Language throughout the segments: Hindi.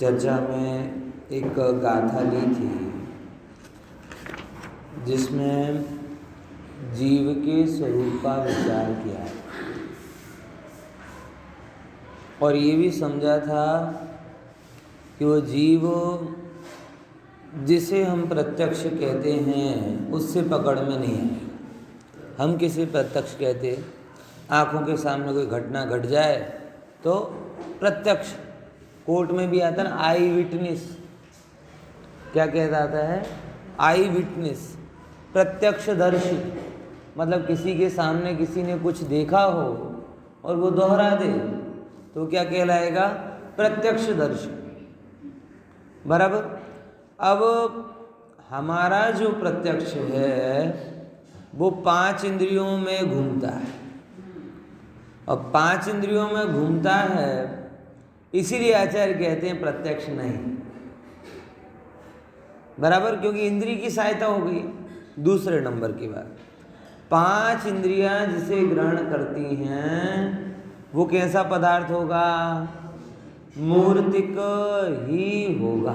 चर्चा में एक गाथा ली थी जिसमें जीव के स्वरूप का विचार किया और ये भी समझा था कि वो जीव जिसे हम प्रत्यक्ष कहते हैं उससे पकड़ में नहीं आएगा। हम किसे प्रत्यक्ष कहते, आँखों के सामने कोई घटना घट जाए तो प्रत्यक्ष, कोर्ट में भी आता है ना आई विटनेस, क्या कहता आता है आई विटनेस, प्रत्यक्षदर्शी, मतलब किसी के सामने किसी ने कुछ देखा हो और वो दोहरा दे तो क्या कहलाएगा, प्रत्यक्षदर्शी। बराबर। अब हमारा जो प्रत्यक्ष है वो 5 इंद्रियों में घूमता है और 5 इंद्रियों में घूमता है, इसीलिए आचार्य कहते हैं प्रत्यक्ष नहीं। बराबर, क्योंकि इंद्रिय की सहायता हो गई। दूसरे नंबर की बात, 5 इंद्रियां जिसे ग्रहण करती हैं वो कैसा पदार्थ होगा, मूर्तिक ही होगा।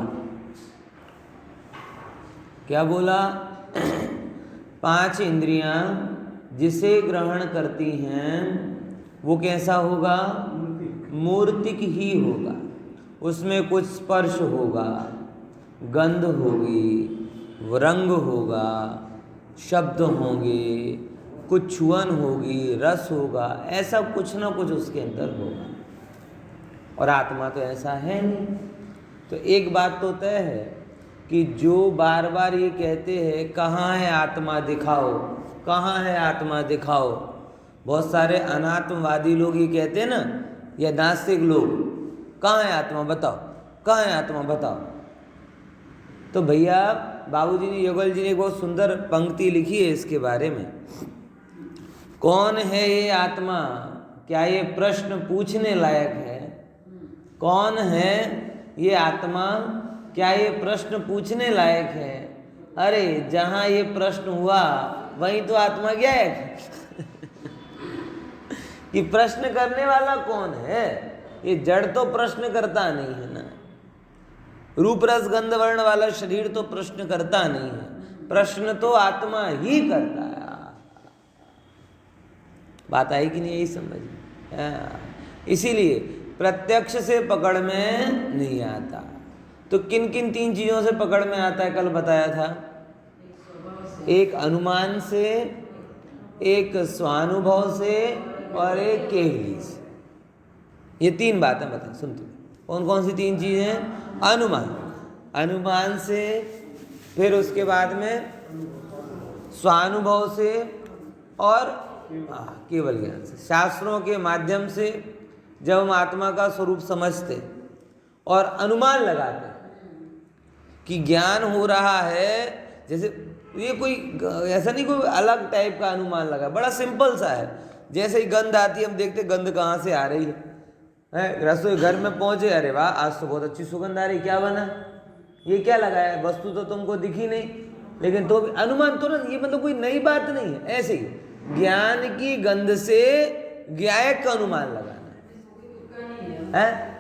क्या बोला, 5 इंद्रियां जिसे ग्रहण करती हैं वो कैसा होगा, मूर्तिक ही होगा। उसमें कुछ स्पर्श होगा, गंध होगी, रंग होगा, शब्द होंगे, कुछ छुअन होगी, रस होगा, ऐसा कुछ ना कुछ उसके अंदर होगा। और आत्मा तो ऐसा है नहीं। तो एक बात तो तय है कि जो बार बार ये कहते हैं कहाँ है आत्मा दिखाओ, कहाँ है आत्मा दिखाओ, बहुत सारे अनात्मवादी लोग ये कहते हैं ना, या नास्तिक लोग, कहाँ है आत्मा बताओ, कहाँ है आत्मा बताओ। तो भैया बाबूजी ने, युगल जी ने एक बहुत सुंदर पंक्ति लिखी है इसके बारे में। कौन है ये आत्मा, क्या ये प्रश्न पूछने लायक है? कौन है ये आत्मा, क्या ये प्रश्न पूछने लायक है? अरे जहाँ ये प्रश्न हुआ वहीं तो आत्मा गया है। कि प्रश्न करने वाला कौन है? ये जड़ तो प्रश्न करता नहीं है ना। रूप रस गंध वर्ण वाला शरीर तो प्रश्न करता नहीं है, प्रश्न तो आत्मा ही करता है। बात आई कि नहीं, यही समझ। इसीलिए प्रत्यक्ष से पकड़ में नहीं आता। तो किन किन 3 चीजों से पकड़ में आता है कल बताया था, एक अनुमान से, एक स्वानुभव से और एक केवली से। ये 3 बातें बताएं, सुनते कौन कौन सी 3 चीजें? अनुमान, अनुमान से, फिर उसके बाद में स्वानुभव से और केवल ज्ञान से। शास्त्रों के माध्यम से जब हम आत्मा का स्वरूप समझते और अनुमान लगाते कि ज्ञान हो रहा है, जैसे ये कोई ऐसा नहीं कोई अलग टाइप का अनुमान लगा, बड़ा सिंपल सा है। जैसे ही गंध आती है हम देखते गंध कहाँ से आ रही है। रसोई घर में पहुंचे, अरे वाह आज तो बहुत अच्छी सुगंध आ रही, क्या बना, ये क्या लगाया, वस्तु तो तुमको दिखी नहीं, लेकिन तो अनुमान तुरंत, ये मतलब कोई नई बात नहीं है। ऐसे ही ज्ञान की गंध से ज्ञायक का अनुमान लगाना है।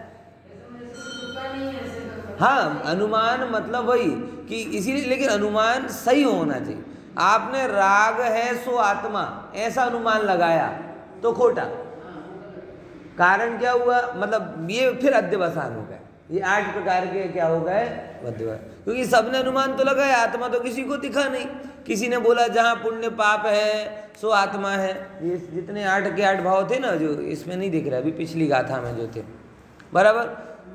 हाँ, अनुमान मतलब वही कि इसीलिए, लेकिन अनुमान सही होना चाहिए। आपने राग है सो आत्मा ऐसा अनुमान लगाया तो खोटा। कारण क्या हुआ, मतलब ये फिर अध्यवसान हो गए। ये 8 प्रकार के क्या हो गए, अध्यवसान, क्योंकि सबने अनुमान तो लगाया, आत्मा तो किसी को दिखा नहीं। किसी ने बोला जहाँ पुण्य पाप है सो आत्मा है। ये जितने 8 के 8 भाव थे ना, जो इसमें नहीं दिख रहा, अभी पिछली गाथा में जो थे, बराबर,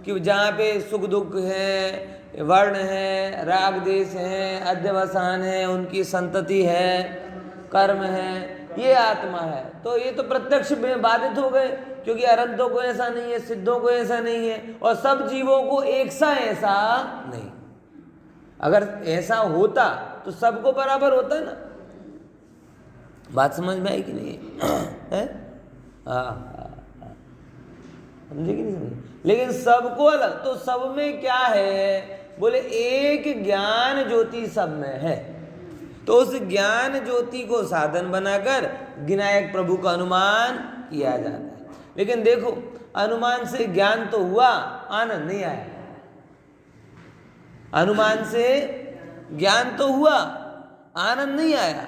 कि जहाँ पे सुख दुख है, वर्ण है, राग देश है, अध्यवसान है, उनकी संतति है, कर्म है, ये आत्मा है। तो ये तो प्रत्यक्ष में बाधित हो गए, क्योंकि अरंतों को ऐसा नहीं है, सिद्धों को ऐसा नहीं है, और सब जीवों को एक सा ऐसा नहीं। अगर ऐसा होता तो सबको बराबर होता ना। बात समझ में आई कि नहीं है? समझे कि नहीं समझे? लेकिन सबको अलग, तो सब में क्या है, बोले एक ज्ञान ज्योति सब में है। तो उस ज्ञान ज्योति को साधन बनाकर विनायक प्रभु का अनुमान किया जाता है। लेकिन देखो, अनुमान से ज्ञान तो हुआ, आनंद नहीं आया। अनुमान से ज्ञान तो हुआ, आनंद नहीं आया।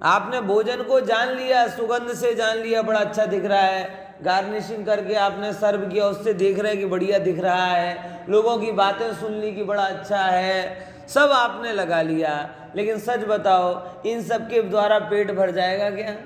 आपने भोजन को जान लिया, सुगंध से जान लिया बड़ा अच्छा दिख रहा है, गार्निशिंग करके आपने सर्व किया, उससे देख रहे कि बढ़िया दिख रहा है, लोगों की बातें सुन ली कि बड़ा अच्छा है, सब आपने लगा लिया। लेकिन सच बताओ, इन सब के द्वारा पेट भर जाएगा क्या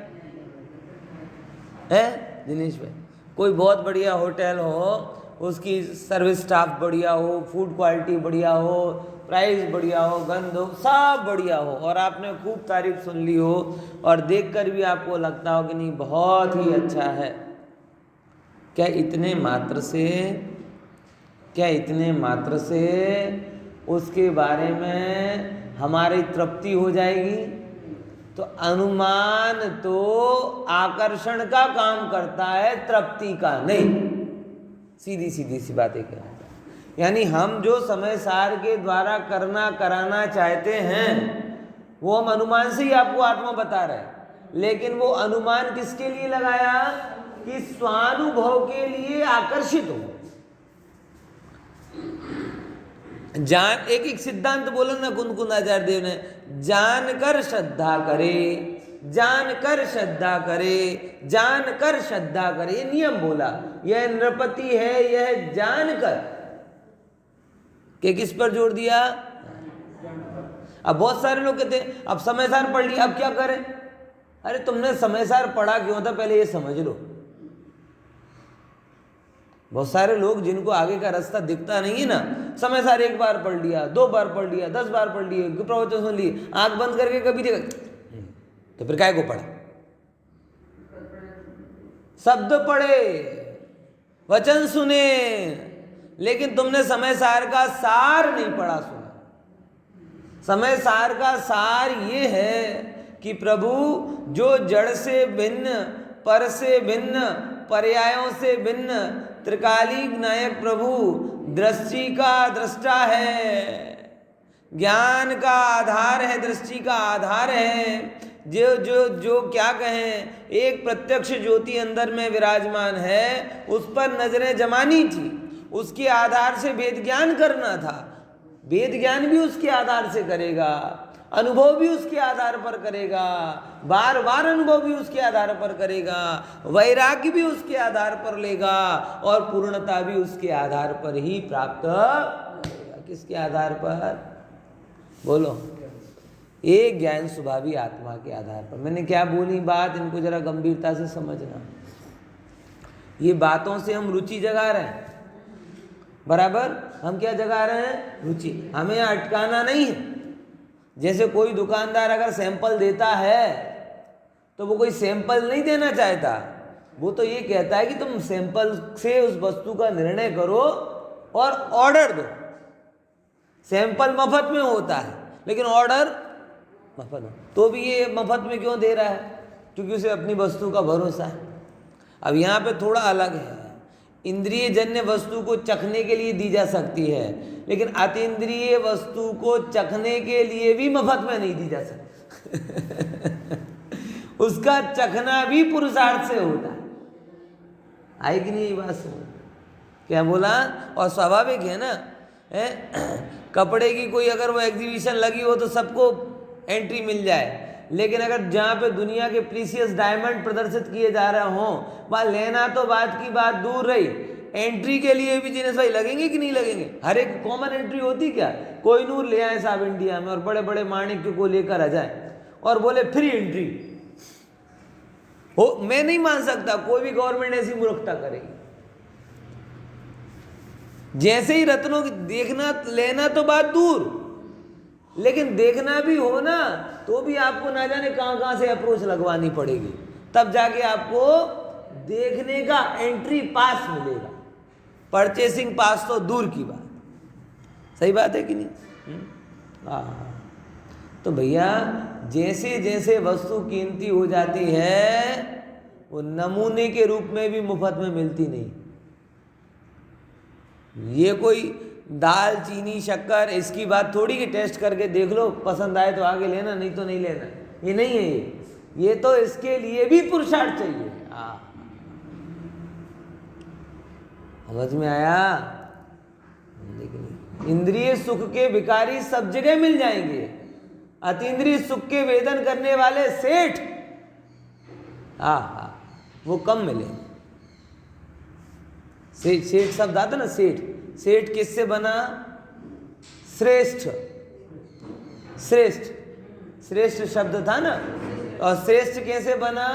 है दिनेश भाई? कोई बहुत बढ़िया होटल हो, उसकी सर्विस स्टाफ बढ़िया हो, फूड क्वालिटी बढ़िया हो, प्राइस बढ़िया हो, गंध हो, सब बढ़िया हो, और आपने खूब तारीफ सुन ली हो और देखकर भी आपको लगता हो कि नहीं बहुत ही अच्छा है, क्या इतने मात्र से उसके बारे में हमारी तृप्ति हो जाएगी? तो अनुमान तो आकर्षण का काम करता है, तृप्ति का नहीं। सीधी सी बातें क्या है, यानी हम जो समय सार के द्वारा कराना चाहते हैं वो हम अनुमान से ही आपको आत्मा बता रहे हैं, लेकिन वो अनुमान किसके लिए लगाया कि स्वानुभव के लिए आकर्षित हो। जान एक सिद्धांत बोला ना कुंदकुंद आचार्य देव ने, जानकर श्रद्धा करे, जानकर श्रद्धा करे, जानकर श्रद्धा करे, ये नियम बोला। यह नृपति है, यह जानकर के किस पर जोड़ दिया? अब बहुत सारे लोग कहते हैं अब समय सार पढ़ लिया अब क्या करें? अरे तुमने समय सार पढ़ा क्यों था पहले ये समझ लो। बहुत सारे लोग जिनको आगे का रास्ता दिखता नहीं है ना, समय सार एक बार पढ़ लिया, 2 बार पढ़ लिया, 10 बार पढ़ लिए, प्रवचन सुन लिए, आंख बंद करके कभी देखा तो फिर काय को पढ़ा? शब्द पढ़े, वचन सुने, लेकिन तुमने समय सार का सार नहीं पढ़ा सुना। समय सार का सार ये है कि प्रभु जो जड़ से भिन्न, पर से भिन्न, पर्यायों से भिन्न, त्रिकालिक नायक प्रभु दृष्टि का दृष्टा है, ज्ञान का आधार है, दृष्टि का आधार है। जो जो जो क्या कहें, एक प्रत्यक्ष ज्योति अंदर में विराजमान है, उस पर नजरें जमानी थी, उसके आधार से वेद ज्ञान करना था। वेद ज्ञान भी उसके आधार से करेगा, अनुभव भी उसके आधार पर करेगा, बार बार अनुभव भी उसके आधार पर करेगा, वैराग्य भी उसके आधार पर लेगा, और पूर्णता भी उसके आधार पर ही प्राप्त करेगा। किसके आधार पर बोलो? एक ज्ञान स्वभावी आत्मा के आधार पर। मैंने क्या बोली बात, इनको जरा गंभीरता से समझना। ये बातों से हम रुचि जगा रहे हैं, बराबर? हम क्या जगा रहे हैं? रुचि। हमें अटकाना नहीं है। जैसे कोई दुकानदार अगर सैंपल देता है तो वो कोई सैंपल नहीं देना चाहता, वो तो ये कहता है कि तुम सैंपल से उस वस्तु का निर्णय करो और ऑर्डर दो। सैंपल मफत में होता है लेकिन ऑर्डर मफत हो, तो भी ये मफत में क्यों दे रहा है? क्योंकि उसे अपनी वस्तु का भरोसा है। अब यहाँ पे थोड़ा अलग है, इंद्रिय जन्य वस्तु को चखने के लिए दी जा सकती है, लेकिन अतीन्द्रिय वस्तु को चखने के लिए भी मफत में नहीं दी जा सकती। उसका चखना भी पुरुषार्थ से होता है। आई कि नहीं ये बात सुन? क्या बोला? और स्वाभाविक है ना, कपड़े की कोई अगर वो एग्जीबिशन लगी हो तो सबको एंट्री मिल जाए, लेकिन अगर जहाँ पे दुनिया के प्रीसियस डायमंड प्रदर्शित किए जा रहे हों, वहाँ लेना तो बात की बात दूर रही, एंट्री के लिए भी जिन्हें भाई लगेंगे कि नहीं लगेंगे? हर एक कॉमन एंट्री होती क्या? कोई नूर ले आए साहब इंडिया में और बड़े बड़े माणिक्य को लेकर आ जाए और बोले फ्री एंट्री हो। मैं नहीं मान सकता कोई भी गवर्नमेंट ऐसी मूर्खता करेगी। जैसे ही रत्नों की देखना लेना तो बात दूर, लेकिन देखना भी हो ना तो भी आपको ना जाने कहां से अप्रोच लगवानी पड़ेगी, तब जाके आपको देखने का एंट्री पास मिलेगा। परचेसिंग पास तो दूर की बात। सही बात है कि नहीं? तो भैया जैसे जैसे वस्तु कीमती हो जाती है वो नमूने के रूप में भी मुफ्त में मिलती नहीं। ये कोई दाल चीनी शक्कर इसकी बात थोड़ी कि टेस्ट करके देख लो, पसंद आए तो आगे लेना, नहीं तो नहीं लेना। ये नहीं है, ये तो इसके लिए भी पुरुषार्थ चाहिए। समझ में आया? लेकिन इंद्रिय सुख के भिखारी सब जगह मिल जाएंगे, अतीन्द्रिय सुख के वेदन करने वाले सेठ, हाँ, वो कम मिलेंगे। सेठ शब्द आता ना, सेठ किससे बना? श्रेष्ठ, श्रेष्ठ शब्द था ना। और श्रेष्ठ कैसे बना?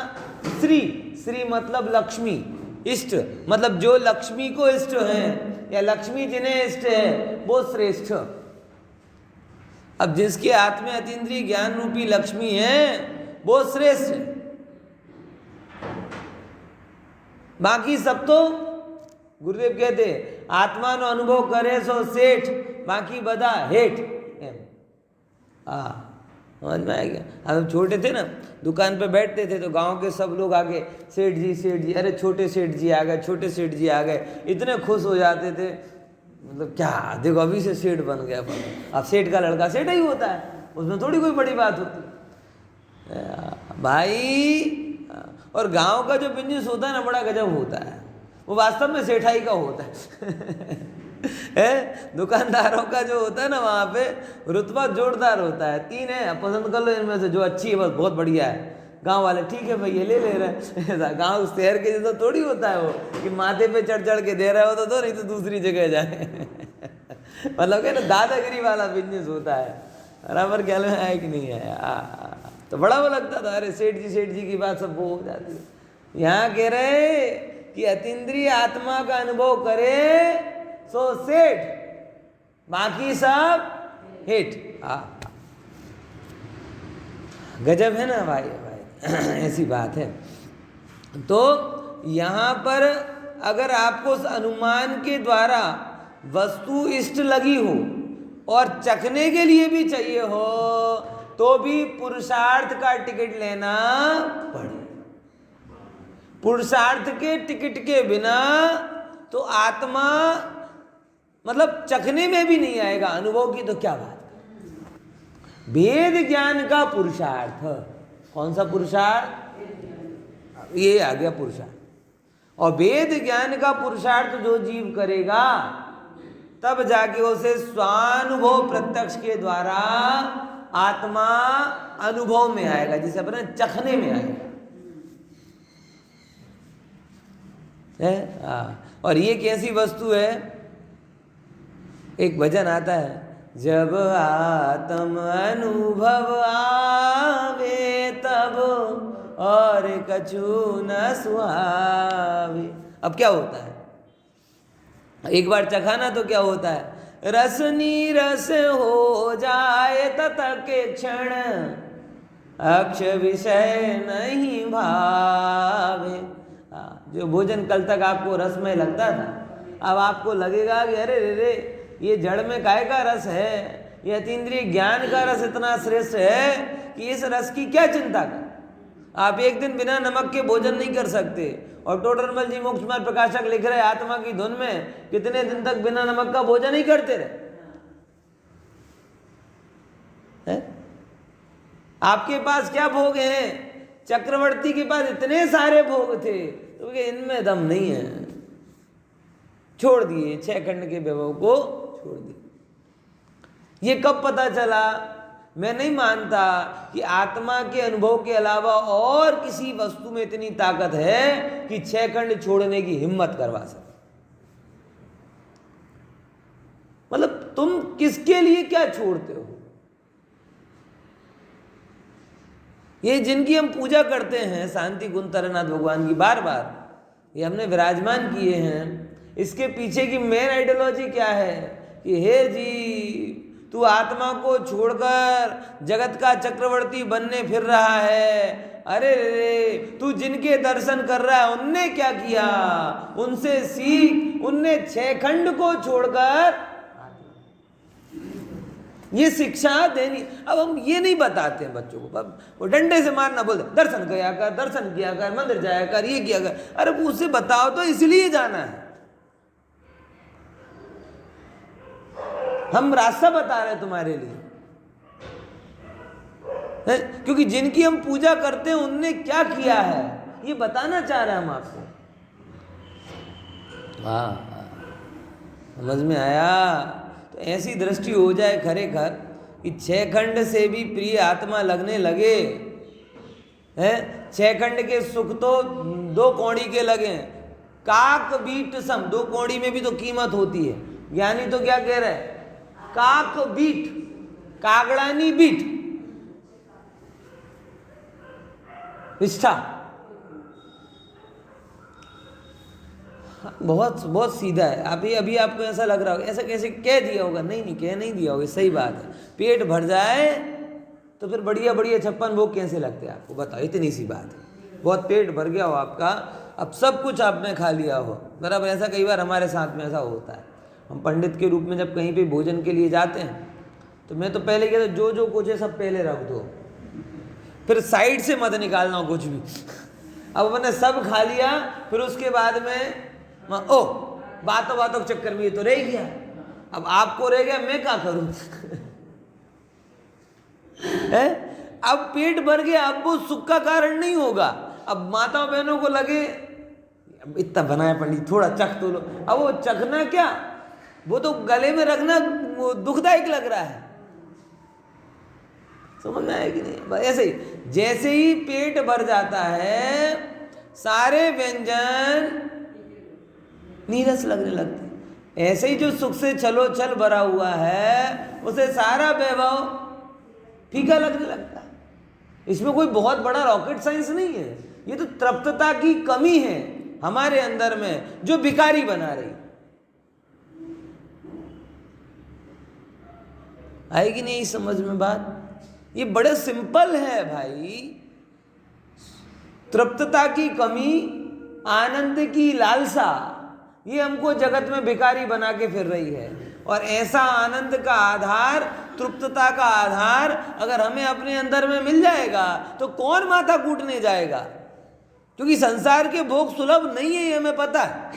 श्री मतलब लक्ष्मी, इष्ट मतलब जो लक्ष्मी को इष्ट है या लक्ष्मी जिन्हें इष्ट है वो श्रेष्ठ। अब जिसके हाथ में अतीन्द्रिय ज्ञान रूपी लक्ष्मी है वो श्रेष्ठ है। बाकी सब तो गुरुदेव कहते आत्मा नो अनुभव करे सो सेठ, बाकी बदा हेठ। समझ में आ गया? हम छोटे थे ना, दुकान पे बैठते थे तो गांव के सब लोग आगे सेठ जी, अरे छोटे सेठ जी आ गए, छोटे सेठ जी आ गए, इतने खुश हो जाते थे। मतलब क्या देखो अभी से सेठ बन गया। अब सेठ का लड़का सेठ ही होता है, उसमें थोड़ी कोई बड़ी बात होती भाई। और गांव का जो बिजनेस होता है ना बड़ा गजब होता है, वो वास्तव में सेठाई का होता है। दुकानदारों का जो होता है ना वहाँ पे रुतबा जोरदार होता है। 3 है, पसंद कर लो इनमें से जो अच्छी है, बस बहुत बढ़िया है। गांव वाले ठीक है भाई ये ले रहे हैं। गांव शहर के जैसा थोड़ी होता है वो कि माथे पे चढ़ के दे रहे हो तो नहीं तो दूसरी जगह जाए। मतलब क्या ना, दादागिरी वाला बिजनेस होता है। बराबर ख्याल में है कि नहीं है? तो बड़ा वो लगता था, अरे सेठ जी की बात सब वो हो जाती है। यहाँ कह रहे कि अतीन्द्रिय आत्मा का अनुभव करे सो सेठ, बाकी सब हेठ। गजब है ना भाई, ऐसी बात है। तो यहाँ पर अगर आपको उस अनुमान के द्वारा वस्तु इष्ट लगी हो और चखने के लिए भी चाहिए हो तो भी पुरुषार्थ का टिकट लेना पड़े। पुरुषार्थ के टिकट के बिना तो आत्मा मतलब चखने में भी नहीं आएगा, अनुभव की तो क्या बात। वेद ज्ञान का पुरुषार्थ, कौन सा पुरुषार्थ? ये आ गया पुरुषार्थ। और वेद ज्ञान का पुरुषार्थ जो जीव करेगा तब जाके उसे स्वानुभव प्रत्यक्ष के द्वारा आत्मा अनुभव में आएगा, जिसे अपने चखने में आएगा। और ये कैसी वस्तु है? एक भजन आता है, जब आत्म अनुभव आवे तब और कछु न सुहावे। अब क्या होता है? एक बार चखाना तो क्या होता है? रसनी रस हो जाए तत के क्षण अक्ष विषय नहीं भावे। जो भोजन कल तक आपको रसमय लगता था, अब आपको लगेगा कि अरे रे ये जड़ में काय का रस है, ये अतीन्द्रिय ज्ञान का रस इतना श्रेष्ठ है कि इस रस की क्या चिंता कर। आप एक दिन बिना नमक के भोजन नहीं कर सकते। और टोडरमल जी मोक्ष मार्ग प्रकाशक लिख रहे आत्मा की धुन में कितने दिन तक बिना नमक का भोजन ही करते रहे। आपके पास क्या भोग हैं? चक्रवर्ती के पास इतने सारे भोग थे तो इनमें दम नहीं है, छोड़ दिए। 6 खंड के वैभव को छोड़ दिए। ये कब पता चला? मैं नहीं मानता कि आत्मा के अनुभव के अलावा और किसी वस्तु में इतनी ताकत है कि 6 खंड छोड़ने की हिम्मत करवा सके। मतलब तुम किसके लिए क्या छोड़ते हो? ये जिनकी हम पूजा करते हैं शांति गुण तरनाथ भगवान की, बार बार ये हमने विराजमान किए हैं, इसके पीछे की मेन आइडियोलॉजी क्या है कि हे जी तू आत्मा को छोड़कर जगत का चक्रवर्ती बनने फिर रहा है। अरे रे तू जिनके दर्शन कर रहा है उनने क्या किया, उनसे सीख। उनने 6 खंड को छोड़कर ये शिक्षा देनी। अब हम ये नहीं बताते हैं बच्चों को, वो डंडे से मारना बोलते दर्शन किया कर, दर्शन किया कर, मंदिर जाया कर, ये किया कर। अरे उससे बताओ तो इसलिए जाना है। हम रास्ता बता रहे हैं तुम्हारे लिए है? क्योंकि जिनकी हम पूजा करते हैं उनने क्या किया है ये बताना चाह रहे हैं हम आपको। समझ में आया? तो ऐसी दृष्टि हो जाए खरेखर कि 6 खंड से भी प्रिय आत्मा लगने लगे हैं। 6 खंड के सुख तो 2 कौड़ी के लगे, काक बीट सम, 2 कौड़ी में भी तो कीमत होती है। ज्ञानी तो क्या कह रहा है, काक बीट, कागड़ानी बीट निष्ठा। बहुत बहुत सीधा है। अभी आपको ऐसा लग रहा होगा ऐसा कैसे कह दिया होगा, नहीं कह नहीं दिया होगा, सही बात है। पेट भर जाए तो फिर बढ़िया बढ़िया 56 भोग कैसे लगते हैं आपको, बताओ, इतनी सी बात है। बहुत पेट भर गया हो आपका, अब सब कुछ आपने खा लिया हो, बराबर। ऐसा कई बार हमारे साथ में ऐसा होता है। हम पंडित के रूप में जब कहीं पे भोजन के लिए जाते हैं तो मैं तो पहले कहता जो जो कुछ है सब पहले रख दो, फिर साइड से मत निकालना कुछ भी। अब मैंने सब खा लिया, फिर उसके बाद में ओ बातों बातों के चक्कर में ये तो रह गया, अब आपको रह गया, मैं क्या करूं। है? अब पेट भर गया, अब वो सुख का कारण नहीं होगा। अब माताओं बहनों को लगे इतना बनाया पंडित, थोड़ा चख तो लो। अब वो चखना क्या, वो तो गले में रखना दुखदायक लग रहा है। समझ में आया कि नहीं? ऐसे ही जैसे ही पेट भर जाता है सारे व्यंजन नीरस लगने लगते। ऐसे ही जो सुख से चलो चल भरा हुआ है उसे सारा वैभव फीका लगने लगता है। इसमें कोई बहुत बड़ा रॉकेट साइंस नहीं है, ये तो तृप्तता की कमी है हमारे अंदर में जो भिखारी बना रही। आएगी नहीं समझ में बात? ये बड़े सिंपल है भाई। तृप्तता की कमी, आनंद की लालसा, ये हमको जगत में भिखारी बना के फिर रही है। और ऐसा आनंद का आधार, तृप्तता का आधार अगर हमें अपने अंदर में मिल जाएगा तो कौन माथा कूटने जाएगा। क्योंकि संसार के भोग सुलभ नहीं है, ये हमें पता है।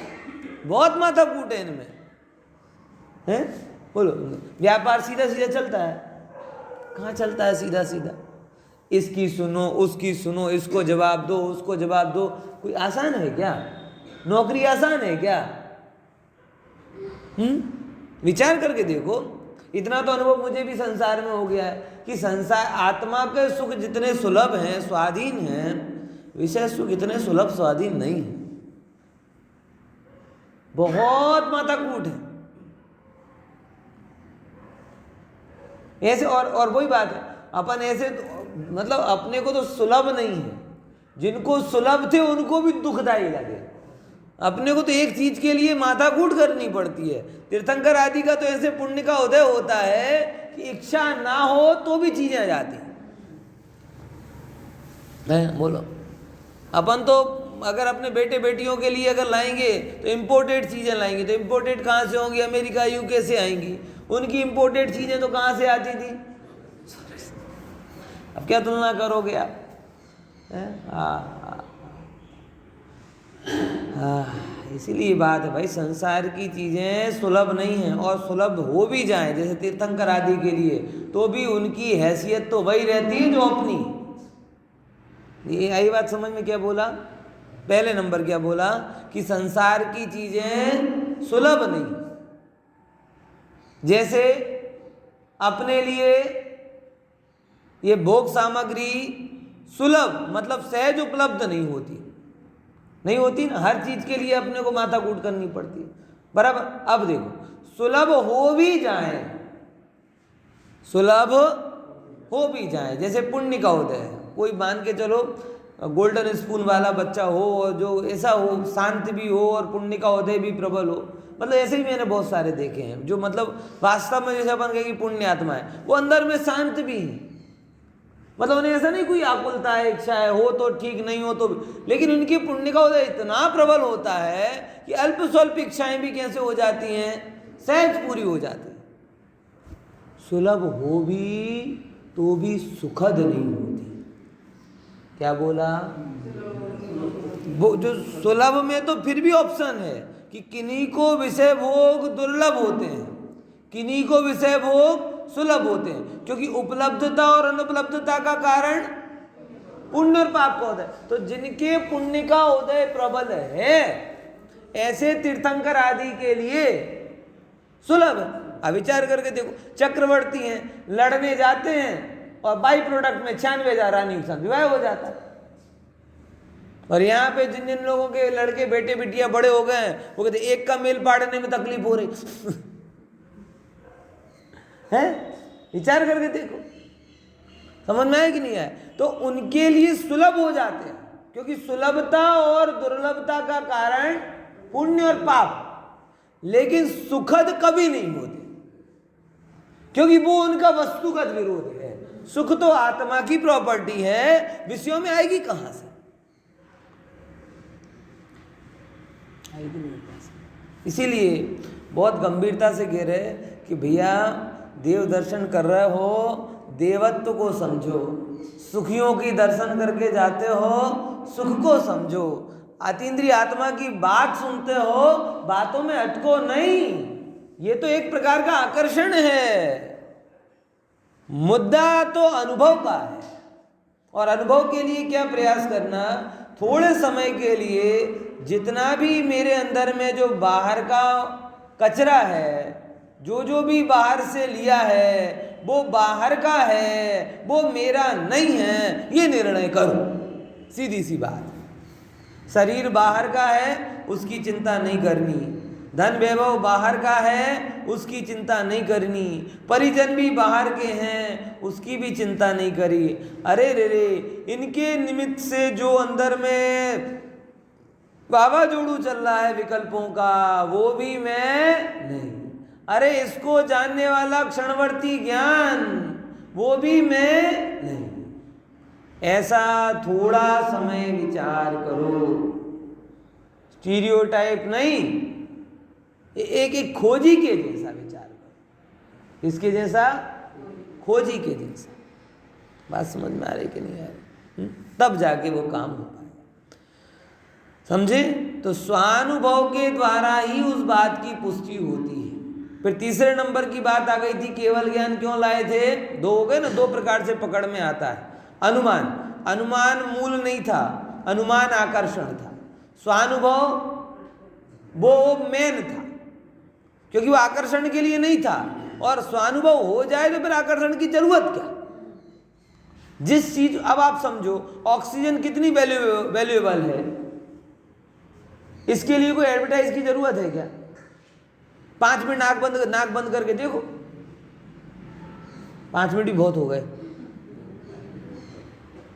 बहुत माथा कूट है इनमें, है? बोलो, व्यापार सीधा सीधा चलता है? कहाँ चलता है सीधा सीधा? इसकी सुनो, उसकी सुनो, इसको जवाब दो, उसको जवाब दो। कोई आसान है क्या? नौकरी आसान है क्या? विचार करके देखो। इतना तो अनुभव मुझे भी संसार में हो गया है कि संसार, आत्मा के सुख जितने सुलभ हैं, स्वाधीन हैं, विषय सुख इतने सुलभ स्वाधीन नहीं है। बहुत माथाकूट है ऐसे। और वही बात है, अपन ऐसे मतलब अपने को तो सुलभ नहीं है, जिनको सुलभ थे उनको भी दुखदायी लगे। अपने को तो एक चीज के लिए माथाकूट करनी पड़ती है। तीर्थंकर आदि का तो ऐसे पुण्य का उदय होता है कि इच्छा ना हो तो भी चीजें आ जाती हैं। बोलो, अपन तो अगर अपने बेटे बेटियों के लिए अगर लाएंगे तो इम्पोर्टेड चीजें लाएंगे, तो इम्पोर्टेड कहाँ से होंगी? अमेरिका यूके से आएंगी। उनकी इम्पोर्टेड चीजें तो कहाँ से आती थी? अब क्या तुलना करोगे आप? इसीलिए बात है भाई, संसार की चीजें सुलभ नहीं है। और सुलभ हो भी जाए जैसे तीर्थंकर आदि के लिए, तो भी उनकी हैसियत तो वही रहती है जो अपनी। ये आई बात समझ में? क्या बोला पहले नंबर? क्या बोला कि संसार की चीजें सुलभ नहीं। जैसे अपने लिए ये भोग सामग्री सुलभ मतलब सहज उपलब्ध नहीं होती ना। हर चीज के लिए अपने को माथा कूट करनी पड़ती है, बराबर। अब देखो, सुलभ हो भी जाए, जैसे पुण्य का उदय है। कोई मान के चलो गोल्डन स्पून वाला बच्चा हो और जो ऐसा हो, शांत भी हो और पुण्य का उदय भी प्रबल हो। मतलब ऐसे ही मैंने बहुत सारे देखे हैं जो मतलब वास्तव में जैसे अपन कहें कि पुण्य आत्मा है, वो अंदर में शांत भी है। मतलब उन्हें ऐसा नहीं कोई आकुलता है, इच्छा है, हो तो ठीक, नहीं हो तो भी। लेकिन उनकी पुण्य का उदय इतना प्रबल होता है कि अल्प स्वल्प इच्छाएं भी कैसे हो जाती हैं, सहज पूरी हो जाती है। सुलभ हो भी तो भी सुखद नहीं होती। क्या बोला? वो जो सुलभ में तो फिर भी ऑप्शन है कि किन्हीं को विषय भोग दुर्लभ होते हैं, किन्हीं को विषय भोग सुलभ होते हैं। क्योंकि उपलब्धता और अनुपलब्धता का कारण पुण्य और पाप का उदय। तो जिनके पुण्य का उदय प्रबल है, ऐसे तीर्थंकर आदि के लिए सुलभ है। अब विचार करके देखो, चक्रवर्ती हैं, लड़ने जाते हैं और बाई प्रोडक्ट में 96,000 रानियों के साथ विवाह हो जाता है। और यहाँ पे जिन जिन लोगों के लड़के बेटे बेटियां बड़े हो गए हैं, वो कहते एक का मेल पाड़ने में तकलीफ हो रही है। विचार करके देखो, समझ में आया कि नहीं आया? तो उनके लिए सुलभ हो जाते हैं, क्योंकि सुलभता और दुर्लभता का कारण पुण्य और पाप, लेकिन सुखद कभी नहीं होते, क्योंककि वो उनका वस्तुगत विरोध है। सुख तो आत्मा की प्रॉपर्टी है, विषयों में आएगी कहां से? आएगी नहीं। इसीलिए बहुत गंभीरता से कह रहे कि भैया देव दर्शन कर रहे हो, देवत्व को समझो, सुखियों की दर्शन करके जाते हो, सुख को समझो, अतीन्द्रिय आत्मा की बात सुनते हो, बातों में अटको नहीं। ये तो एक प्रकार का आकर्षण है, मुद्दा तो अनुभव का है। और अनुभव के लिए क्या प्रयास करना, थोड़े समय के लिए जितना भी मेरे अंदर में जो बाहर का कचरा है, जो भी बाहर से लिया है वो बाहर का है, वो मेरा नहीं है, ये निर्णय करो। सीधी सी बात। शरीर बाहर का है, उसकी चिंता नहीं करनी, धन वैभव बाहर का है, उसकी चिंता नहीं करनी, परिजन भी बाहर के हैं, उसकी भी चिंता नहीं करी। अरे रे रे, इनके निमित्त से जो अंदर में वावाजोड़ू चल रहा है विकल्पों का, वो भी मैं नहीं। अरे इसको जानने वाला क्षणवर्ती ज्ञान, वो भी मैं नहीं। ऐसा थोड़ा समय विचार करो, स्टीरियोटाइप नहीं, एक खोजी के जैसा विचार करो। इसके जैसा, खोजी के जैसा। बात समझ में आ रही कि नहीं आ रही? तब जाके वो काम हो पाएगा, समझे? तो स्वानुभव के द्वारा ही उस बात की पुष्टि होती है। फिर तीसरे नंबर की बात आ गई थी, केवल ज्ञान क्यों लाए थे? दो हो गए ना, दो प्रकार से पकड़ में आता है। अनुमान, अनुमान मूल नहीं था, अनुमान आकर्षण था। स्वानुभव वो मेन था, क्योंकि वो आकर्षण के लिए नहीं था। और स्वानुभव हो जाए तो फिर आकर्षण की जरूरत क्या? जिस चीज, अब आप समझो, ऑक्सीजन कितनी वैल्यूएबल है, इसके लिए कोई एडवर्टाइज की जरूरत है क्या? 5 मिनट नाक बंद करके देखो, 5 मिनट भी बहुत हो गए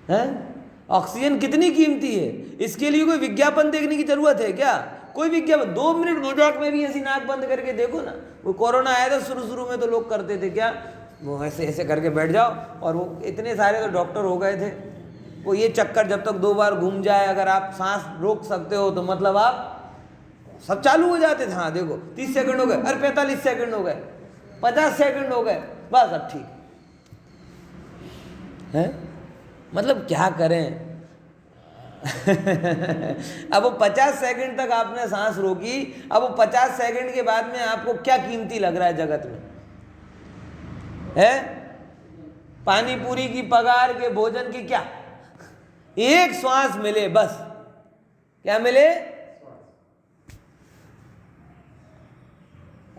हैं। ऑक्सीजन कितनी कीमती है, इसके लिए कोई विज्ञापन देखने की जरूरत है क्या? कोई विज्ञापन 2 मिनट मजाक में भी ऐसी नाक बंद करके देखो ना। वो कोरोना आया था, शुरू में तो लोग करते थे क्या, वो ऐसे ऐसे करके बैठ जाओ, और वो इतने सारे तो डॉक्टर हो गए थे। वो ये चक्कर जब तक 2 बार घूम जाए, अगर आप सांस रोक सकते हो तो मतलब आप सब चालू हो जाते थे। हाँ देखो, 30 सेकंड हो गए, अरे 45 सेकंड हो गए, 50 सेकंड हो गए, बस अब ठीक है। मतलब क्या करें अब वो 50 सेकंड तक आपने सांस रोकी, अब वो 50 सेकंड के बाद में आपको क्या कीमती लग रहा है जगत में? है पानी पूरी की पगार के भोजन की क्या? एक श्वास मिले बस। क्या मिले?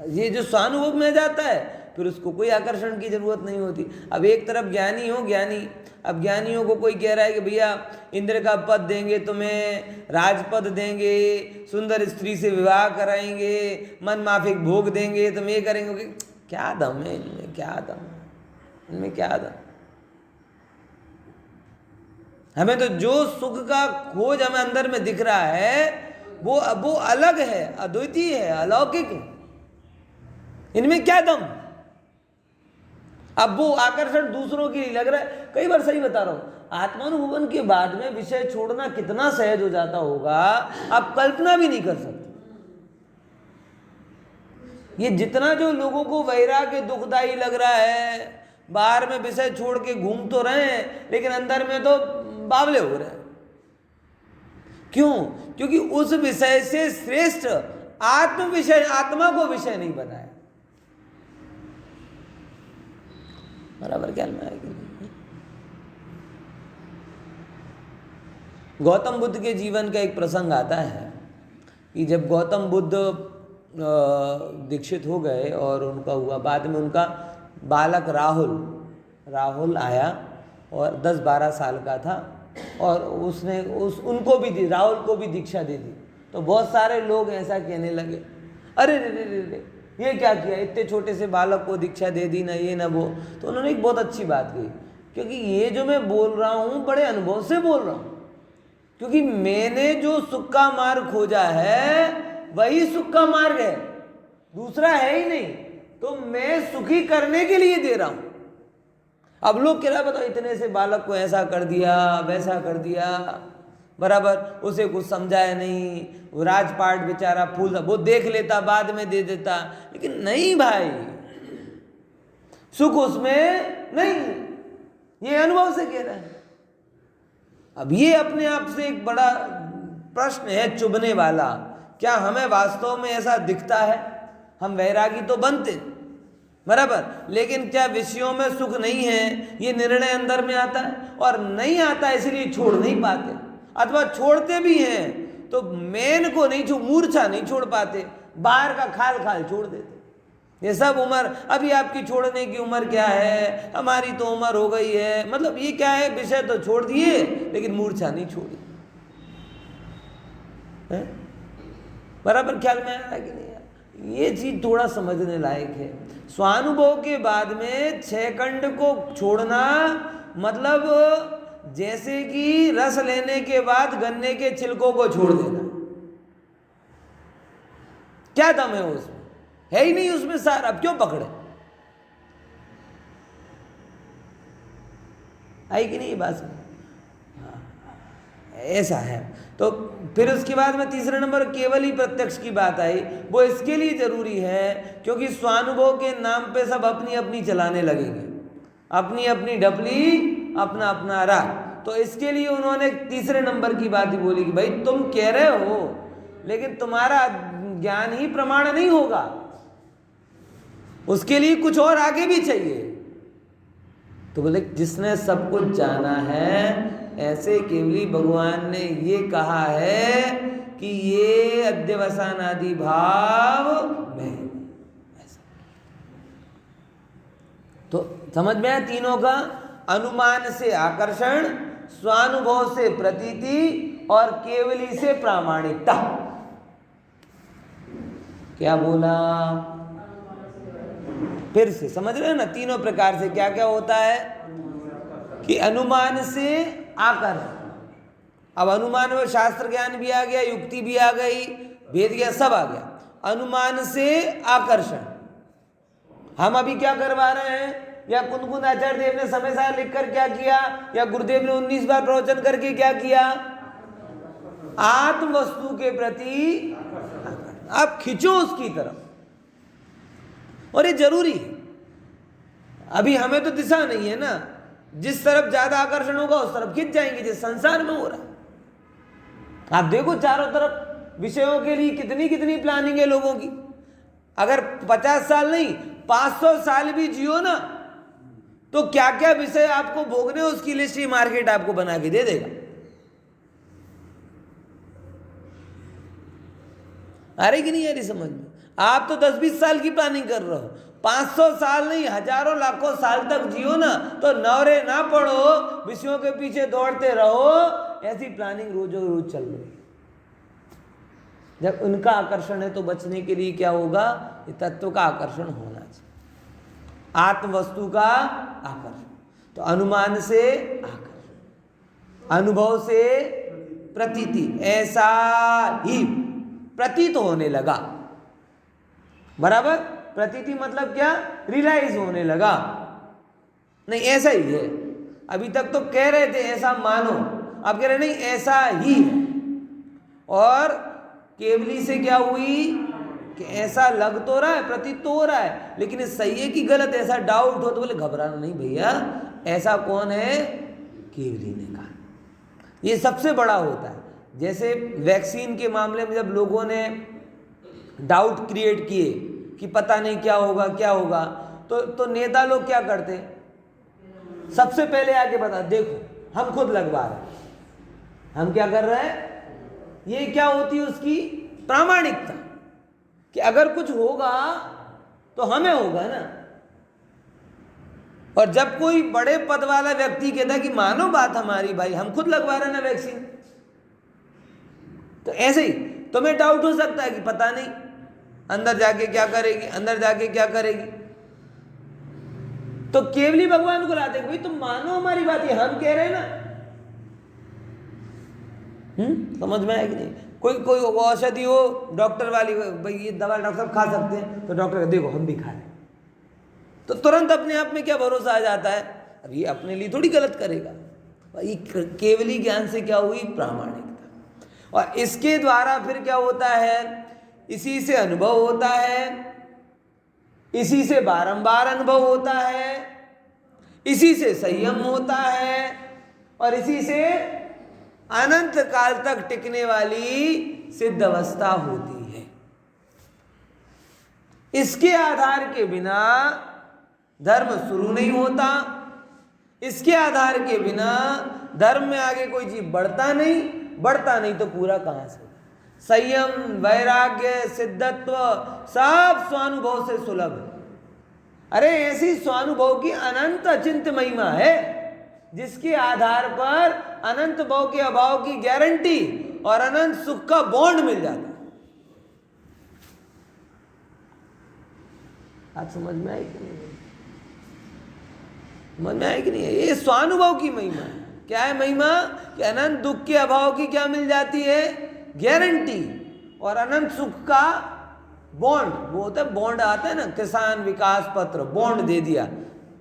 ये जो स्वानुभव में जाता है, फिर उसको कोई आकर्षण की जरूरत नहीं होती। अब एक तरफ ज्ञानी हो, ज्ञानी, अब ज्ञानियों को कोई कह रहा है कि भैया इंद्र का पद देंगे तुम्हें, राजपद देंगे, सुंदर स्त्री से विवाह कराएंगे, मन माफिक भोग देंगे, तुम ये करेंगे। क्या दम है इनमें? क्या दम इनमें? क्या दम? हमें तो जो सुख का खोज हमें अंदर में दिख रहा है वो अलग है, अद्वितीय है, अलौकिक है। इनमें क्या दम? अब वो आकर्षण दूसरों के लिए लग रहा है। कई बार सही बता रहा हूं, आत्मानुभवन के बाद में विषय छोड़ना कितना सहज हो जाता होगा, आप कल्पना भी नहीं कर सकते। ये जितना जो लोगों को वैराग्य दुखदाई लग रहा है, बाहर में विषय छोड़ के घूम तो रहे हैं, लेकिन अंदर में तो बावले हो रहे हैं। क्यों? क्योंकि उस विषय से श्रेष्ठ आत्म विषय, आत्मा को विषय नहीं बनाया। बराबर ख्याल में आएगी। गौतम बुद्ध के जीवन का एक प्रसंग आता है कि जब गौतम बुद्ध दीक्षित हो गए और उनका हुआ, बाद में उनका बालक राहुल आया और 10-12 साल का था और उसने उनको भी राहुल को भी दीक्षा दे दी। तो बहुत सारे लोग ऐसा कहने लगे, अरे रे रे रे रे, ये क्या किया, इतने छोटे से बालक को दीक्षा दे दी, ना ये ना वो। तो उन्होंने एक बहुत अच्छी बात कही, क्योंकि ये जो मैं बोल रहा हूँ बड़े अनुभव से बोल रहा हूँ, क्योंकि मैंने जो सुख का मार्ग खोजा है वही सुख का मार्ग है, दूसरा है ही नहीं। तो मैं सुखी करने के लिए दे रहा हूं। अब लोग कह रहा बताओ, इतने से बालक को ऐसा कर दिया, वैसा कर दिया, बराबर, उसे कुछ समझाया नहीं, वो राजपाट बेचारा फूल वो देख लेता, बाद में दे देता। लेकिन नहीं भाई, सुख उसमें नहीं, ये अनुभव से कह रहा है। अब ये अपने आप से एक बड़ा प्रश्न है चुभने वाला, क्या हमें वास्तव में ऐसा दिखता है? हम वैरागी तो बनते, बराबर, लेकिन क्या विषयों में सुख नहीं है, ये निर्णय अंदर में आता है? और नहीं आता इसलिए छोड़ नहीं पाते, अथवा छोड़ते भी हैं तो मेन को नहीं मूर्छा नहीं छोड़ पाते, बाहर का खाल खाल छोड़ देते। ये सब उम्र, अभी आपकी छोड़ने की उम्र क्या है, हमारी तो उम्र हो गई है, मतलब ये क्या है, विषय तो छोड़ दिए लेकिन मूर्छा नहीं छोड़ी। बराबर ख्याल में आया कि नहीं? ये चीज थोड़ा समझने लायक है। स्वानुभव के बाद में 6 खंड को छोड़ना मतलब जैसे कि रस लेने के बाद गन्ने के छिलकों को छोड़ देना। क्या दम है उसमें? है ही नहीं उसमें सार, अब क्यों पकड़े? आई कि नहीं बात? ऐसा है। तो फिर उसके बाद में तीसरे नंबर केवल ही प्रत्यक्ष की बात आई। वो इसके लिए जरूरी है क्योंकि स्वानुभव के नाम पे सब अपनी अपनी चलाने लगेंगे, अपनी अपनी ढपली, अपना अपना राग। तो इसके लिए उन्होंने तीसरे नंबर की बात ही बोली कि भाई तुम कह रहे हो लेकिन तुम्हारा ज्ञान ही प्रमाण नहीं होगा, उसके लिए कुछ और आगे भी चाहिए। तो बोले जिसने सब कुछ जाना है, ऐसे केवली भगवान ने ये कहा है कि ये अध्यवसानादि भाव में। तो समझ में आया तीनों का? अनुमान से आकर्षण, स्वानुभव से प्रतीति और केवली से प्रामाणिकता। क्या बोला? फिर से समझ रहे हो ना? तीनों प्रकार से क्या क्या होता है कि अनुमान से आकर्षण। अब अनुमान में शास्त्र ज्ञान भी आ गया, युक्ति भी आ गई, वेद ज्ञान सब आ गया। अनुमान से आकर्षण हम अभी क्या करवा रहे हैं, या कुंदकुंद आचार्य देव ने समय सार लिखकर क्या किया, या गुरुदेव ने 19 बार प्रवचन करके क्या किया? आत्म वस्तु के प्रति आप खिंचो उसकी तरफ, और ये जरूरी है। अभी हमें तो दिशा नहीं है ना, जिस तरफ ज्यादा आकर्षण होगा उस तरफ खिंच जाएंगे, जिस संसार में हो रहा है। आप देखो चारों तरफ विषयों के लिए कितनी कितनी प्लानिंग है लोगों की। अगर 50 साल नहीं 500 साल भी जियो ना, तो क्या क्या विषय आपको भोगने, उसकी लिस्ट ही मार्केट आपको बना के दे देगा। आ रही कि नहीं आ रही समझ में? आप तो 10-20 साल की प्लानिंग कर रहे हो, 500 साल नहीं हजारों लाखों साल तक जियो ना, तो नवरे ना पढ़ो, विषयों के पीछे दौड़ते रहो, ऐसी प्लानिंग रोजो रोज चल रही। जब उनका आकर्षण है तो बचने के लिए क्या होगा? ये तत्व का आकर्षण होना चाहिए, आत्म वस्तु का आकर्षण। तो अनुमान से आकर्षण, अनुभव से प्रतीति, ऐसा ही प्रतीत होने लगा। बराबर, प्रतीति मतलब क्या? रियलाइज होने लगा। नहीं ऐसा ही है, अभी तक तो कह रहे थे ऐसा मानो, अब कह रहे नहीं ऐसा ही है। और केवली से क्या हुई कि ऐसा लग तो रहा है, प्रतीत तो हो रहा है, लेकिन ये सही है कि गलत, ऐसा डाउट हो तो बोले घबराना नहीं भैया, ऐसा कौन है? केवली ने कहा। ये सबसे बड़ा होता है। जैसे वैक्सीन के मामले में जब लोगों ने डाउट क्रिएट किए कि पता नहीं क्या होगा क्या होगा, तो नेता लोग क्या करते? सबसे पहले आके बता, देखो हम खुद लगवा रहे हैं। हम क्या कर रहे हैं? ये क्या होती है उसकी प्रामाणिकता। कि अगर कुछ होगा तो हमें होगा ना। और जब कोई बड़े पद वाला व्यक्ति कहता है कि मानो बात हमारी, भाई हम खुद लगवा रहे हैं ना वैक्सीन, तो ऐसे ही तुम्हें डाउट हो सकता है कि पता नहीं अंदर जाके क्या करेगी, अंदर जाके क्या करेगी। तो केवली भगवान को लाते भाई तुम मानो हमारी बात, ये हम कह रहे हैं ना। समझ में आया कि नहीं? कोई औषधि हो डॉक्टर वाली, भाई ये दवा डॉक्टर साहब खा सकते हैं, तो डॉक्टर देखो हम भी खा रहे हैं, तो तुरंत अपने आप में क्या भरोसा आ जाता है, अब ये अपने लिए थोड़ी गलत करेगा। भाई केवली ज्ञान से क्या हुई? प्रामाणिकता। और इसके द्वारा फिर क्या होता है? इसी से अनुभव होता है, इसी से बारंबार अनुभव होता है, इसी से संयम होता है, और इसी से अनंत काल तक टिकने वाली सिद्ध अवस्था होती है। इसके आधार के बिना धर्म शुरू नहीं होता, इसके आधार के बिना धर्म में आगे कोई चीज बढ़ता नहीं तो पूरा कहां से? संयम, वैराग्य, सिद्धत्व सब स्वानुभव से सुलभ है। अरे ऐसी स्वानुभव की अनंत अचिंत्य महिमा है जिसके आधार पर अनंत भाव के अभाव की गारंटी और अनंत सुख का बॉन्ड मिल जाता है। आप समझ में आए कि नहीं? समझ में आए कि नहीं? ये स्वानुभव की महिमा है। क्या है महिमा? कि अनंत दुख के अभाव की क्या मिल जाती है? गारंटी, और अनंत सुख का बॉन्ड। वो होता है बॉन्ड, आता है ना किसान विकास पत्र, बॉन्ड दे दिया,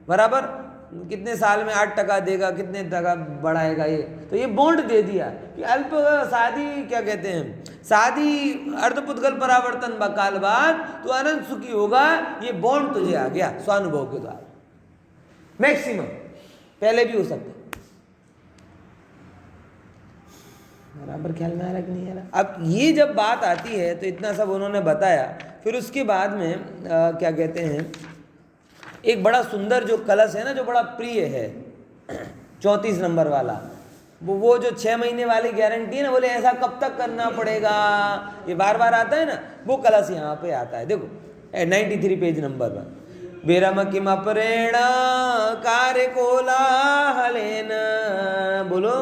बराबर कितने साल में 8% देगा, कितने टका बढ़ाएगा, ये तो ये बॉन्ड दे दिया कि अल्प शादी क्या कहते हैं, शादी अर्धपुद्गल परावर्तन काल बाद तो अनंत सुखी होगा, ये बॉन्ड तुझे आ गया स्वानुभव के द्वारा। मैक्सिमम, पहले भी हो सकता है। बराबर ख्याल में आ रहा कि नहीं आ रहा? अब ये जब बात आती है तो इतना सब उन्होंने बताया, फिर उसके बाद में क्या कहते हैं, एक बड़ा सुंदर जो कलश है ना, जो बड़ा प्रिय है 34 नंबर वाला, वो जो 6 महीने वाली गारंटी है ना, बोले ऐसा कब तक करना पड़ेगा, ये बार बार आता है ना, वो कलश यहाँ पे आता है। देखो 93 पेज नंबर पर, विरम किम अपरेण कार्य कोलाहलेन, बोलो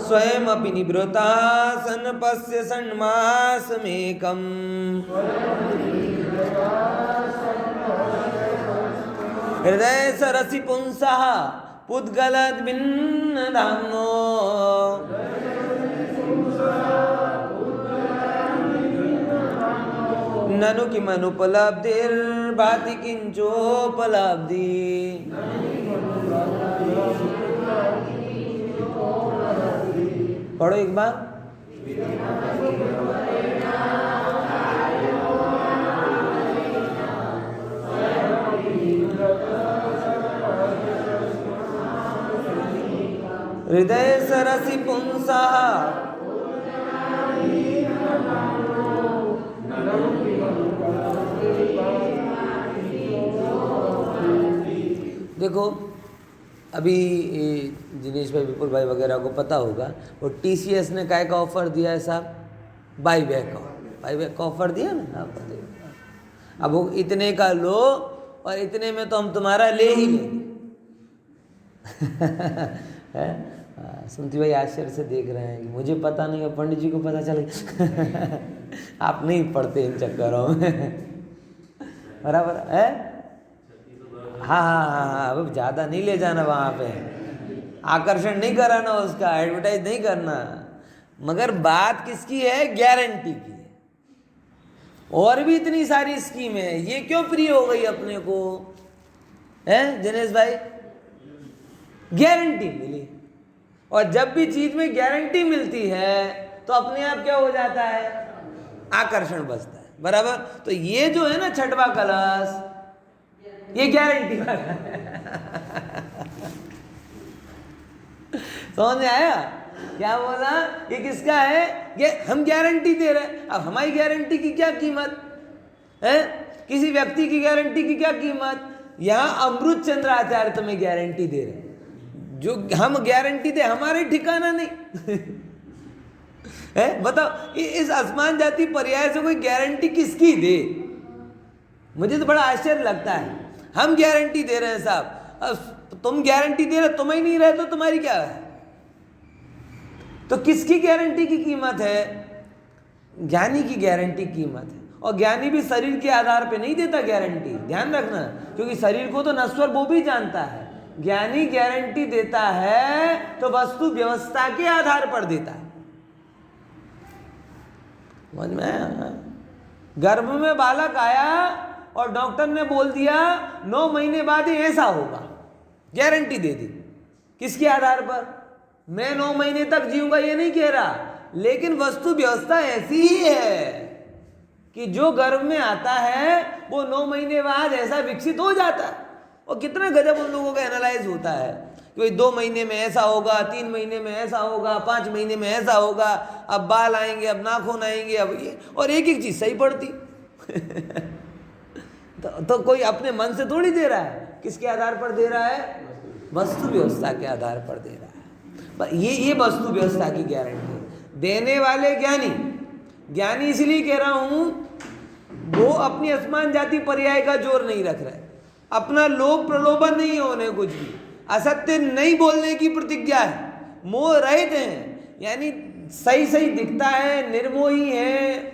स्वयं अपि निवृता सन पश्य षण्मासमेकम्, हृदय सरसि पुंसः पुद्गलद्भिन्न धाम्नो, ननु किमनुपलब्धिर्भाति किंचोपलब्धि। पढ़ो एक बार। हृदय सरसि पुंसः, देखो अभी दिनेश भाई, विपुल भाई वगैरह को पता होगा, वो TCS ने काय का ऑफर दिया है साहब, बाईबैक का ऑफर दिया ना आप। अब वो इतने का लो और इतने में तो हम तुम्हारा ले ही लेंगे। सुनती भाई आश्चर्य से देख रहे हैं कि मुझे पता नहीं है, पंडित जी को पता चले। आप नहीं पढ़ते इन चक्करों में, बराबर है? हाँ, अब ज़्यादा नहीं ले जाना वहाँ पे, आकर्षण नहीं कराना उसका, एडवर्टाइज नहीं करना, मगर बात किसकी है? गारंटी की है। और भी इतनी सारी स्कीम है, ये क्यों प्रिय हो गई अपने को है दिनेश भाई? गारंटी मिली, और जब भी चीज में गारंटी मिलती है तो अपने आप क्या हो जाता है? आकर्षण बचता है, बराबर। तो ये जो है ना छठवां कलश, ये गारंटी वाला समझ में आया? क्या बोला? ये किसका है? ये हम गारंटी दे रहे हैं। अब हमारी गारंटी की क्या कीमत है? किसी व्यक्ति की गारंटी की क्या कीमत? यहाँ अमृत चंद्र आचार्य तुम्हें गारंटी दे रहे हैं, जो हम गारंटी दे हमारे ठिकाना नहीं। है। बताओ इस असमान जाति पर्याय से कोई गारंटी किसकी दे? मुझे तो बड़ा आश्चर्य लगता है। हम गारंटी दे रहे हैं साहब, अब तुम गारंटी दे रहे, तुम ही नहीं रहे तो तुम्हारी क्या है? तो किसकी गारंटी की कीमत है? ज्ञानी की गारंटी कीमत है। और ज्ञानी भी शरीर के आधार पे नहीं देता गारंटी, ध्यान रखना, क्योंकि शरीर को तो नश्वर वो भी जानता है। ज्ञानी गारंटी देता है तो वस्तु व्यवस्था के आधार पर देता है। समझ में आया? गर्भ में बालक आया और डॉक्टर ने बोल दिया 9 महीने बाद ही ऐसा होगा, गारंटी दे दी। किसके आधार पर? मैं 9 महीने तक जीऊंगा ये नहीं कह रहा, लेकिन वस्तु व्यवस्था ऐसी ही है कि जो गर्भ में आता है वो 9 महीने बाद ऐसा विकसित हो जाता है। और कितना गजब उन लोगों का एनालाइज होता है कि 2 महीने में ऐसा होगा, 3 महीने में ऐसा होगा, 5 महीने में ऐसा होगा, अब बाल आएंगे, अब नाखून आएंगे, अब ये, और एक एक चीज सही पड़ती। तो कोई अपने मन से थोड़ी दे रहा है। किसके आधार पर दे रहा है? वस्तु व्यवस्था के आधार पर दे रहा है। ये वस्तु व्यवस्था की गारंटी देने वाले ज्ञानी इसलिए कह रहा हूं, वो अपनी असमान जाति पर्याय का जोर नहीं रख रहे, अपना लोभ प्रलोभन नहीं है उन्हें, कुछ भी असत्य नहीं बोलने की प्रतिज्ञा है, मोह रहित हैं, यानी सही सही दिखता है, निर्मोही है,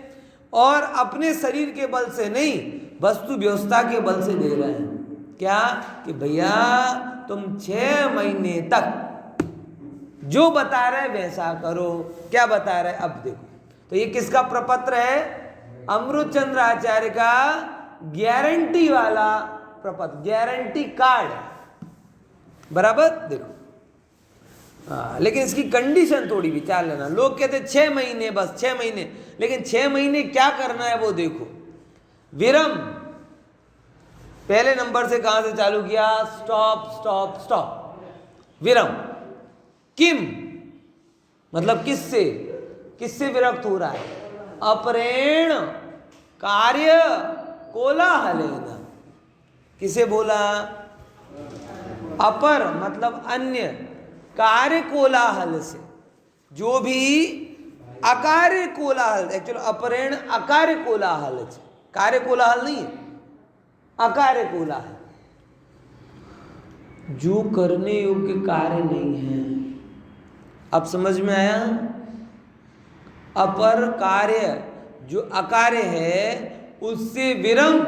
और अपने शरीर के बल से नहीं, वस्तु व्यवस्था के बल से दे रहे हैं। क्या कि भैया तुम 6 महीने तक जो बता रहे वैसा करो। क्या बता रहे? अब देखो, तो ये किसका प्रपत्र है? अमृतचंद्र आचार्य का गारंटी वाला प्रपत्र, गारंटी कार्ड, बराबर। देखो लेकिन इसकी कंडीशन थोड़ी विचार लेना। लोग कहते 6 महीने, बस 6 महीने, लेकिन 6 महीने क्या करना है वो देखो। विरम पहले नंबर से कहां से चालू किया? Stop stop stop. विरम किम मतलब किससे विरक्त हो रहा है? अपरेण कार्य कोलाहलेन। किसे बोला? अपर मतलब अन्य, कार्य कोलाहल से, जो भी अकार्य कोलाहल, एक्चुअली अपरेण अकार्य कोलाहल से, कार्य कोलाहल नहीं है, अकार्य कोलाहल, जो करने योग्य कार्य नहीं है। अब समझ में आया? अपर कार्य जो अकार्य है उससे विरम।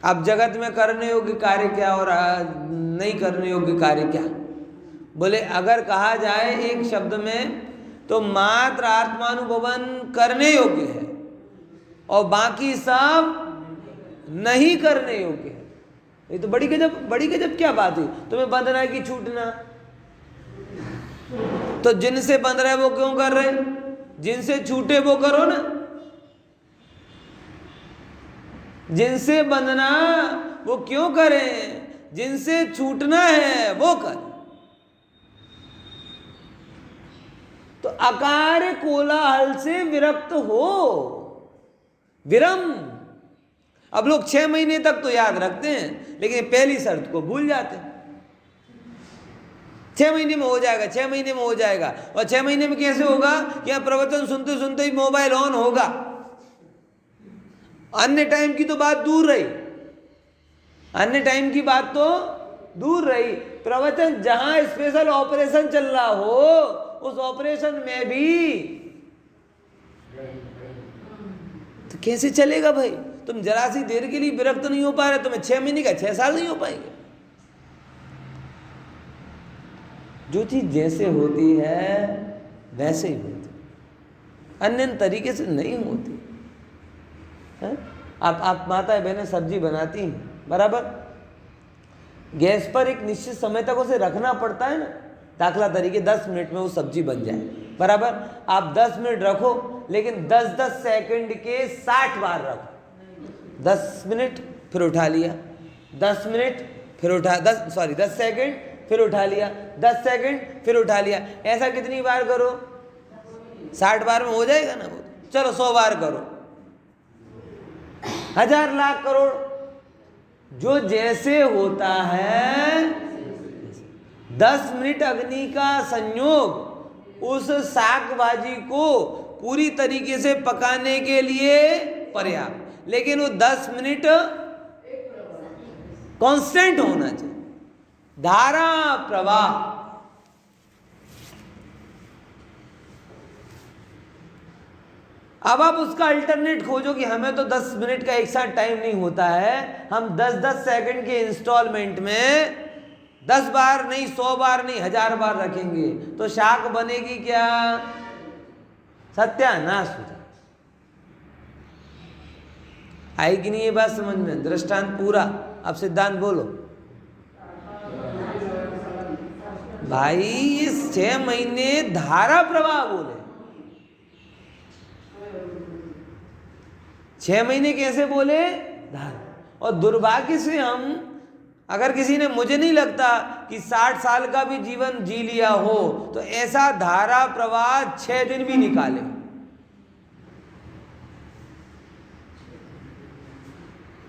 अब जगत में करने योग्य कार्य क्या और नहीं करने योग्य कार्य क्या? बोले अगर कहा जाए एक शब्द में तो मात्र आत्मानुभवन करने योग्य है और बाकी सब नहीं करने योग्य है। ये तो बड़ी गजब क्या बात हुई। तुम्हें बंधना है कि छूटना? तो जिनसे बंध रहे वो क्यों कर रहे? जिनसे छूटे वो करो ना। जिनसे बंधना वो क्यों करें? जिनसे छूटना है वो कर। तो अकार्य कोलाहल से विरक्त हो, विरम। अब लोग 6 महीने तक तो याद रखते हैं, लेकिन पहली शर्त को भूल जाते हैं। 6 महीने में हो जाएगा, 6 महीने में हो जाएगा। और 6 महीने में कैसे होगा? क्या प्रवचन सुनते सुनते ही मोबाइल ऑन होगा? अन्य टाइम की तो बात दूर रही, अन्य टाइम की बात तो दूर रही। प्रवचन जहां स्पेशल ऑपरेशन चल रहा हो उस ऑपरेशन में भी तो कैसे चलेगा भाई? तुम जरा सी देर के लिए विरक्त नहीं हो पा रहे, तुम्हें 6 महीने का 6 साल नहीं हो पाएंगे। जो चीज जैसे होती है वैसे ही होती, अन्य तरीके से नहीं होती है? आप माता बहनें सब्जी बनाती हैं, बराबर, गैस पर एक निश्चित समय तक उसे रखना पड़ता है ना। दाखला तरीके 10 मिनट में वो सब्जी बन जाए, बराबर। आप 10 मिनट रखो, लेकिन 10-10 सेकंड के 60 बार रखो। 10 मिनट फिर उठा लिया, 10 मिनट फिर उठा 10 सेकंड फिर उठा लिया, 10 सेकंड फिर उठा लिया। ऐसा कितनी बार करो? 60 बार में हो जाएगा ना वो। चलो 100 बार करो, 1000 लाख करोड़, जो जैसे होता है 10 मिनट अग्नि का संयोग उस शाक भाजी को पूरी तरीके से पकाने के लिए पर्याप्त, लेकिन वो 10 मिनट कांस्टेंट होना चाहिए, धारा प्रवाह। अब आप उसका अल्टरनेट खोजो कि हमें तो 10 मिनट का एक साथ टाइम नहीं होता है, हम 10-10 सेकंड के इंस्टॉलमेंट में 10 बार नहीं, 100 बार नहीं, 1000 बार रखेंगे तो शाक बनेगी क्या? सत्यानाश हो जाए। आई कि नहीं ये बात समझ में? दृष्टांत पूरा। अब सिद्धांत बोलो भाई। ये 6 महीने धारा प्रवाह बोले, 6 महीने कैसे बोले? धारा। और दुर्भाग्य से हम, अगर किसी ने, मुझे नहीं लगता कि 60 साल का भी जीवन जी लिया हो तो ऐसा धारा प्रवाह 6 दिन भी निकाले।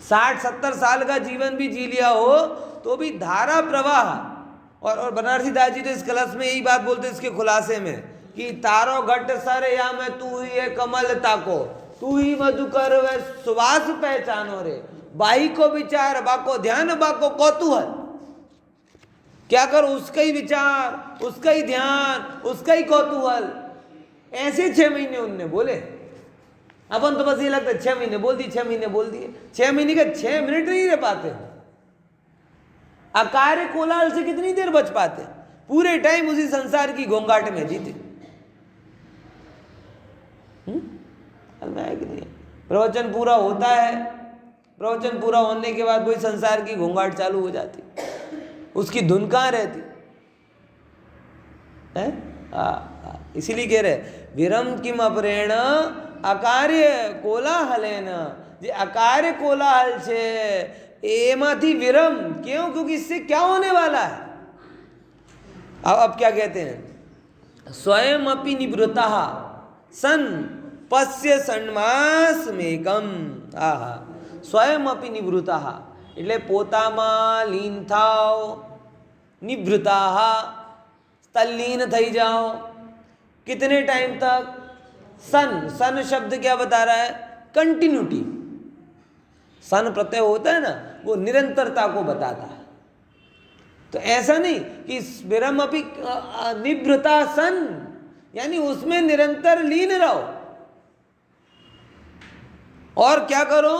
60-70 साल का जीवन भी जी लिया हो तो भी धारा प्रवाह। और बनारसी दास जी तो इस कलश में यही बात बोलते इसके खुलासे में कि तारो घट सर या मैं तू ही है कमल ताको, तू ही मधुकर व सुवास पहचानो रे, बाई को विचार बाको ध्यान बाको कौतूहल। क्या करो? उसका ही विचार, उसका ही ध्यान, उसका ही कौतूहल। ऐसे 6 महीने उनने बोले। अपन तो बस ये लगता है 6 महीने बोल दिए, 6 महीने बोल दिए। 6 महीने का 6 मिनट नहीं रह पाते। अकार्य कोलाहल से कितनी देर बच पाते? पूरे टाइम उसी संसार की घोंघाट में जीते। कि नहीं? प्रवचन पूरा होता है, प्रवचन पूरा होने के बाद वही संसार की घोंघाट चालू हो जाती, उसकी धुन कहाँ रहती है? इसीलिए कह रहे विरम किम अपरेण अकार्य कोलाहलेन। जे अकार्य कोलाहल छे एमाथी विरम। क्यों? क्योंकि इससे क्या होने वाला है? अब क्या कहते हैं? स्वयं अपि निवृत्ता सन पश्य षण्मास मेकम। आहा, स्वयं अपि निवृत्ता એટલે પોતામાં લીન થાઓ, નિવૃત્તા तल्लीन થઈ जाओ। कितने टाइम तक? सन शब्द क्या बता रहा है? कंटिन्यूटी। सन प्रत्यय होता है ना, वो निरंतरता को बताता है। तो ऐसा नहीं कि विरम अपि निवृत्ता सन, यानी उसमें निरंतर लीन रहो। और क्या करो?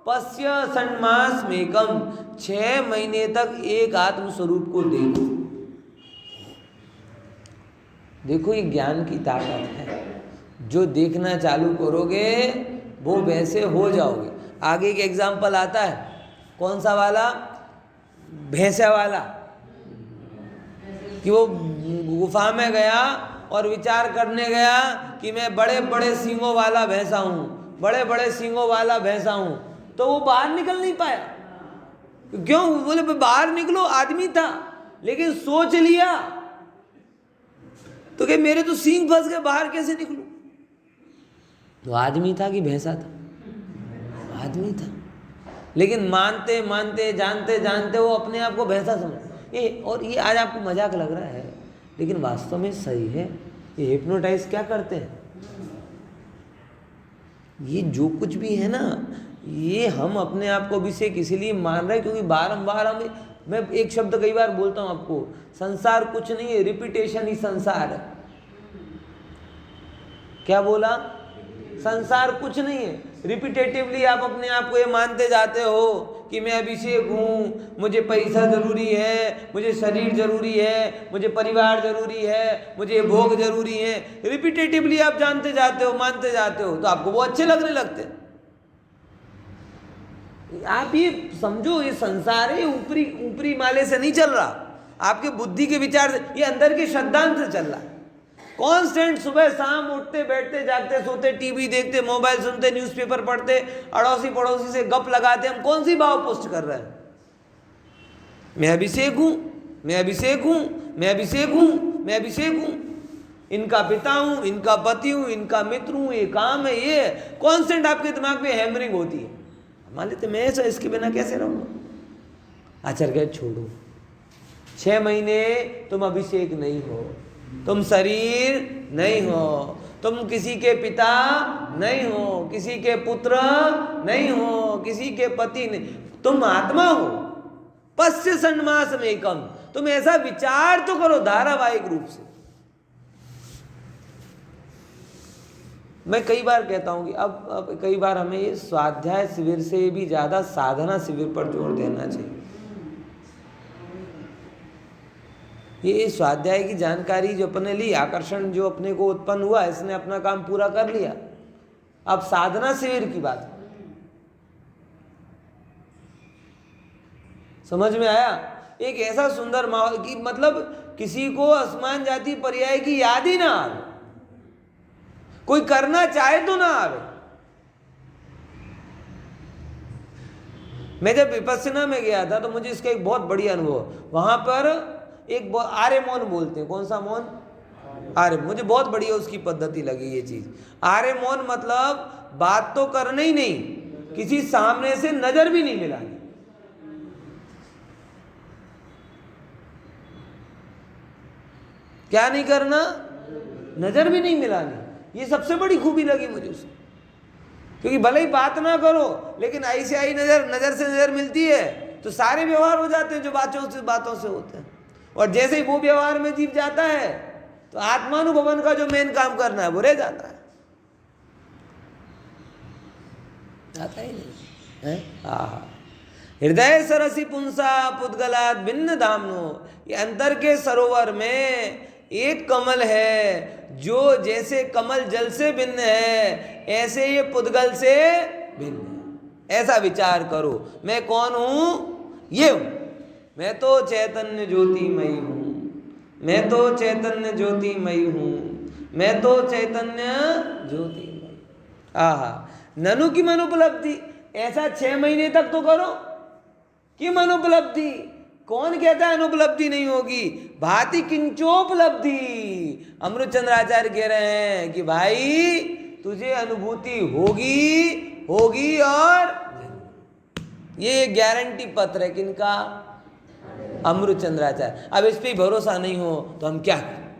पश्य षण्मास मेकम, 6 महीने तक एक आत्म स्वरूप को देखो। देखो ये ज्ञान की ताकत है। जो देखना चालू करोगे वो वैसे हो जाओगे। आगे एक एग्जाम्पल आता है, कौन सा वाला? भैंसा वाला। कि वो गुफा में गया और विचार करने गया कि मैं बड़े बड़े सींगों वाला भैंसा हूँ, बड़े बड़े सींगों वाला भैंसा हूँ। तो वो बाहर निकल नहीं पाया। क्यों? बोले बाहर निकलो, आदमी था लेकिन सोच लिया तो कि मेरे तो सींग फंस गए, बाहर कैसे निकलूं? तो आदमी था कि भैंसा था? आदमी था। लेकिन मानते मानते जानते जानते वो अपने आप को भैंसा समझ। और ये आज आपको मजाक लग रहा है लेकिन वास्तव में सही है। ये हिप्नोटाइज क्या करते हैं? ये जो कुछ भी है ना, ये हम अपने आप को अभिषेक इसीलिए मान रहे हैं क्योंकि बारंबार हम, मैं एक शब्द कई बार बोलता हूँ आपको, संसार कुछ नहीं है, रिपीटेशन ही संसार है। क्या बोला? संसार कुछ नहीं है। रिपीटेटिवली आप अपने आप को ये मानते जाते हो कि मैं अभिषेक हूँ, मुझे पैसा जरूरी है, मुझे शरीर जरूरी है, मुझे परिवार जरूरी है, मुझे भोग जरूरी है। रिपीटेटिवली आप जानते जाते हो, मानते जाते हो, तो आपको वो अच्छे लगने लगते। आप ये समझो, ये संसार है, ऊपरी ऊपरी माले से नहीं चल रहा, आपके बुद्धि के विचार से, ये अंदर के श्रद्धांत से चल रहा है। कांस्टेंट सुबह शाम उठते बैठते जागते सोते टीवी देखते मोबाइल सुनते न्यूज़पेपर पढ़ते अड़ोसी पड़ोसी से गप लगाते, हम कौन सी भाव पोस्ट कर रहे हैं? मैं अभिषेक हूँ, मैं अभिषेक हूँ, मैं अभिषेक हूँ, मैं अभिषेक हूँ, इनका पिता हूँ, इनका पति हूँ, इनका मित्र हूँ, ये काम है, ये कांस्टेंट आपके दिमाग में हैमरिंग होती है। मान लेते मैं ऐसा इसके बिना कैसे रहूँगा? आचार्य कहे छोड़ो, 6 महीने तुम अभिषेक नहीं हो, तुम शरीर नहीं हो, तुम किसी के पिता नहीं हो, किसी के पुत्र नहीं हो, किसी के पति नहीं, तुम आत्मा हो। पश्य सन्मासम एकम, तुम ऐसा विचार तो करो धारावाहिक रूप से। मैं कई बार कहता हूं कि अब कई बार हमें ये स्वाध्याय शिविर से भी ज्यादा साधना शिविर पर जोर देना चाहिए। ये स्वाध्याय की जानकारी जो अपने ली, आकर्षण जो अपने को उत्पन्न हुआ, इसने अपना काम पूरा कर लिया। अब साधना शिविर की बात समझ में आया? एक ऐसा सुंदर माहौल की मतलब किसी को आसमान जाति पर्याय की याद ही ना आवे, कोई करना चाहे तो ना आवे। मैं जब विपस्सना में गया था तो मुझे इसका एक बहुत बढ़िया अनुभव, वहां पर एक आर्य मौन बोलते हैं। कौन सा मौन? आर्य। मुझे बहुत बढ़िया उसकी पद्धति लगी ये चीज। आर्य मौन मतलब बात तो करना ही नहीं, किसी सामने से नजर भी नहीं मिलानी। क्या नहीं करना? नजर भी नहीं मिलानी। ये सबसे बड़ी खूबी लगी मुझे उसमें, क्योंकि भले ही बात ना करो लेकिन ऐसी आई नजर से नजर मिलती है तो सारे व्यवहार हो जाते हैं जो बातों से होते हैं। और जैसे ही वो व्यवहार में जीव जाता है तो आत्मानुभवन का जो मेन काम करना है वो रह जाता है, आता ही नहीं है। हृदय सरसी पुंसा पुद्गलात भिन्न धामनो, ये अंतर के सरोवर में एक कमल है जो जैसे कमल जल से भिन्न है ऐसे ये पुद्गल से भिन्न है। ऐसा विचार करो, मैं कौन हूं? ये हूं, मैं तो चैतन्य ज्योतिमयी हूं, मैं तो चैतन्य ज्योतिमयी हूं, मैं तो चैतन्य ज्योतिमयी। ननु की मनुपलब्धि, ऐसा 6 महीने तक तो करो कि मनुपलब्धि। कौन कहता है अनुपलब्धि नहीं होगी? भांति किंचोपलब्धि। अमृतचंद्राचार्य कह रहे हैं कि भाई तुझे अनुभूति होगी होगी, और ये गारंटी पत्र है किनका? अमृतचंद्राचार्य। अब इस पे भरोसा नहीं हो तो हम क्या करें?